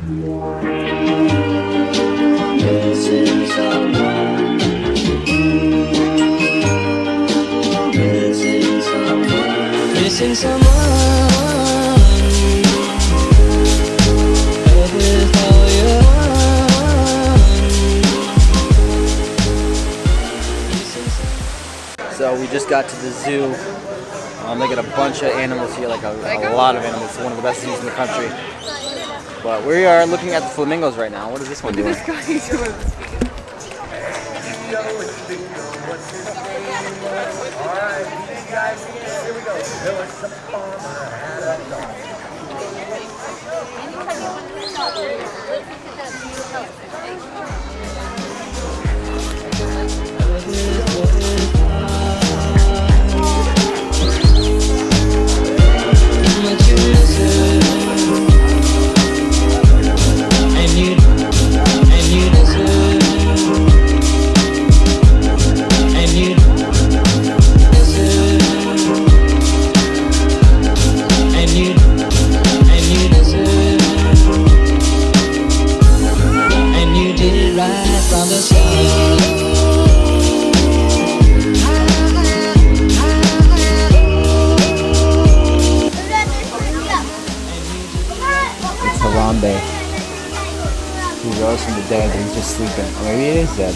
Missing someone. Missing someone. Missing someone. So we just got to the zoo. They got a bunch of animals here, like a lot of animals. It's one of the best zoos in the country. But we are looking at the flamingos right now. What is this one doing? This guy is doing this. Alright, guys, here we go. There was some farmer had a dog. He rose from the dead and he's just sleeping. Or maybe he is dead.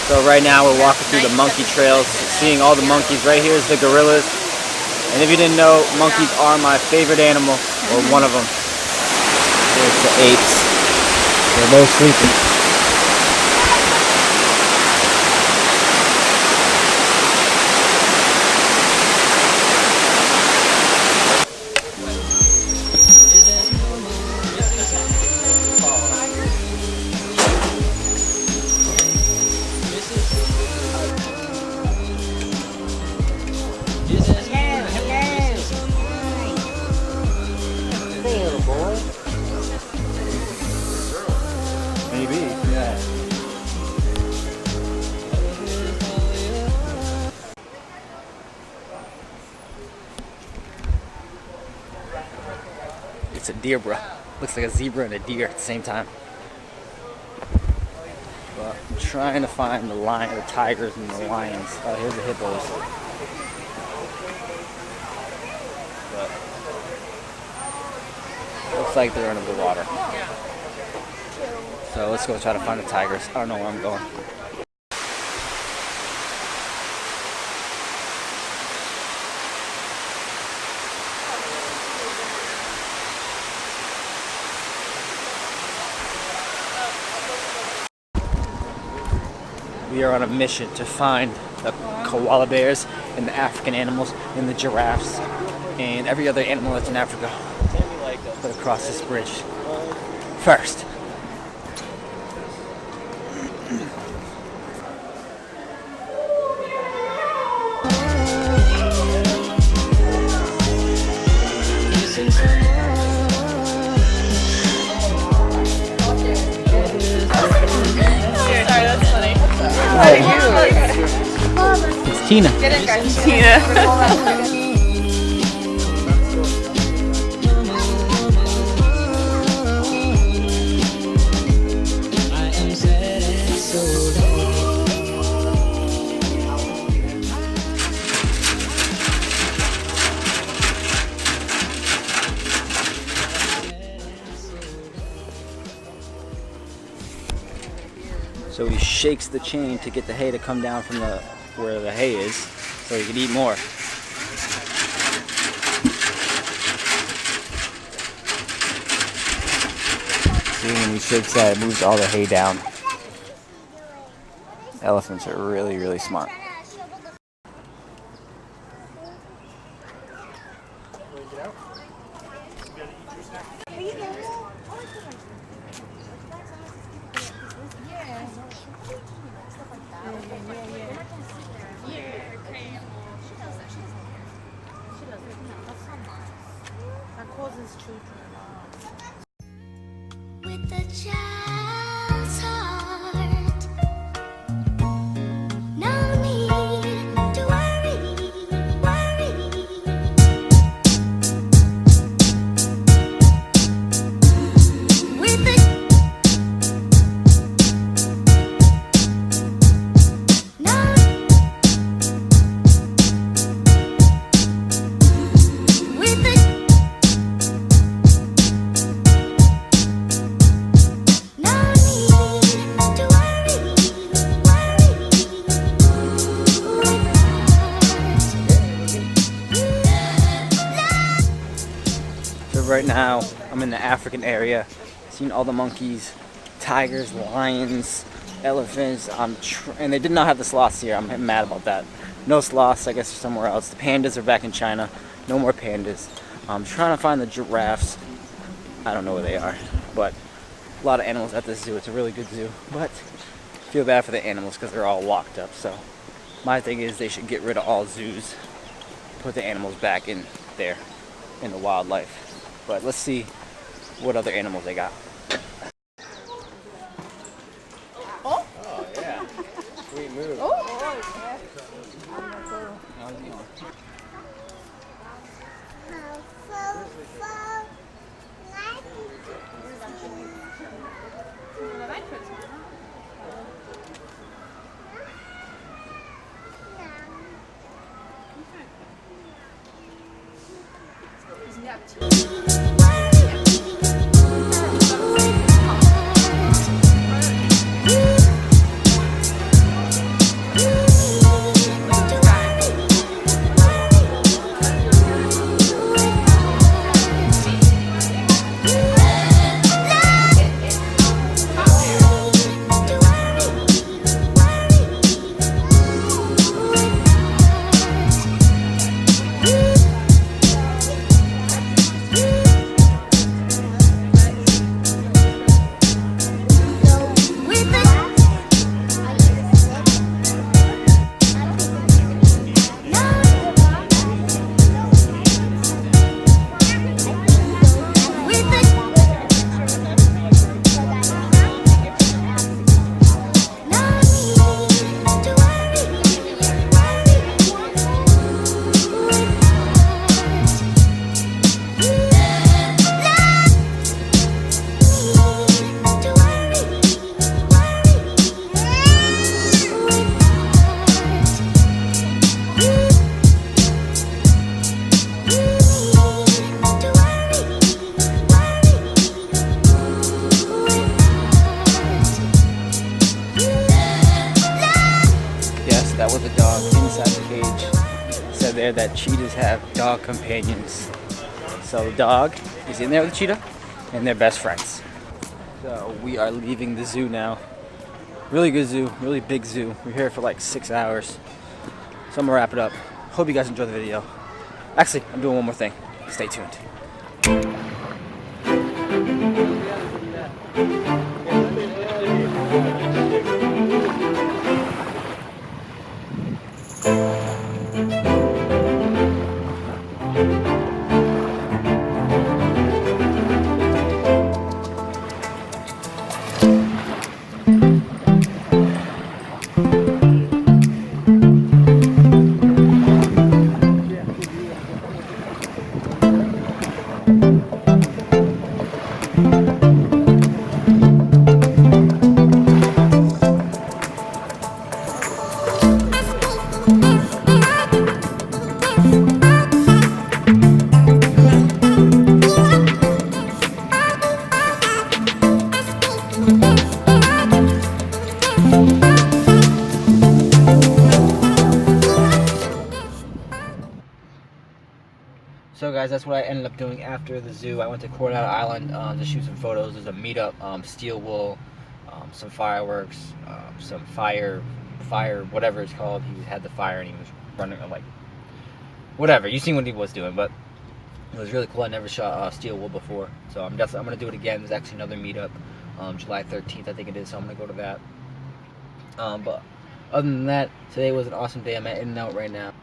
So right now we're walking through the monkey trails, seeing all the monkeys. Right here is the gorillas. And if you didn't know, monkeys are my favorite animal, or one of them. There's the apes. They're both sleeping. Maybe, yeah. It's a deer, bro. Looks like a zebra and a deer at the same time. But I'm trying to find the tigers and the lions. Oh, here's the hippos. But looks like they're under the water. So let's go try to find the tigers. I don't know where I'm going. We are on a mission to find the koala bears and the African animals and the giraffes and every other animal that's in Africa. But across this bridge first. It's Tina. Get it, guys. Tina. So he shakes the chain to get the hay to come down from where the hay is, so he can eat more. See, when he shakes that, it moves all the hay down. Elephants are really, really smart. That causes children. With a child's heart, now I'm in the African area. Seen all the monkeys, tigers, lions, elephants. And they did not have the sloths here. I'm mad about that. No sloths, I guess they're somewhere else. The pandas are back in China. No more pandas. I'm trying to find the giraffes. I don't know where they are, but a lot of animals at this zoo. It's a really good zoo, but I feel bad for the animals because they're all locked up. So my thing is they should get rid of all zoos, put the animals back in there, in the wildlife. But let's see what other animals they got. Oh yeah, sweet move. That was a dog inside the cage. It said there that cheetahs have dog companions. So the dog is in there with the cheetah and they're best friends. So we are leaving the zoo now. Really good zoo, really big zoo. We're here for like 6 hours. So I'm gonna wrap it up. Hope you guys enjoyed the video. Actually, I'm doing one more thing. Stay tuned. So guys, that's what I ended up doing after the zoo. I went to Coronado Island to shoot some photos. There's a meetup, steel wool, some fireworks, some fire, whatever it's called. He had the fire and he was running, like, whatever. You seen what he was doing, but it was really cool. I never shot steel wool before, so I'm gonna do it again. There's actually another meetup, July 13th, I think it is. So I'm gonna go to that. But other than that, today was an awesome day. I'm at In-N-Out right now.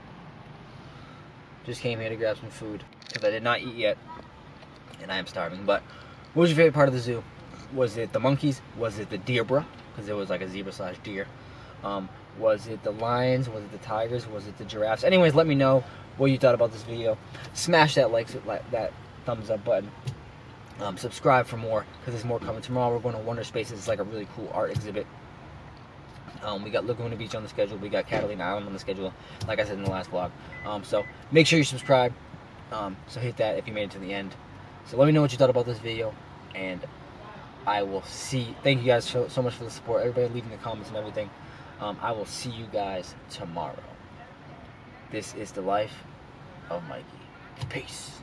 Just came here to grab some food because I did not eat yet and I am starving. But what was your favorite part of the zoo? Was it the monkeys? Was it the deer, bro? Because it was like a zebra/deer. Was it the lions? Was it the tigers? Was it the giraffes? Anyways, let me know what you thought about this video. Smash that that thumbs up button. Subscribe for more because there's more coming. Tomorrow we're going to Wonder Spaces. It's like a really cool art exhibit. We got Laguna Beach on the schedule. We got Catalina Island on the schedule, like I said in the last vlog. So make sure you subscribe. So hit that if you made it to the end. So let me know what you thought about this video, and I will see. Thank you guys so much for the support. Everybody leaving the comments and everything. I will see you guys tomorrow. This is the Life of Mikey. Peace.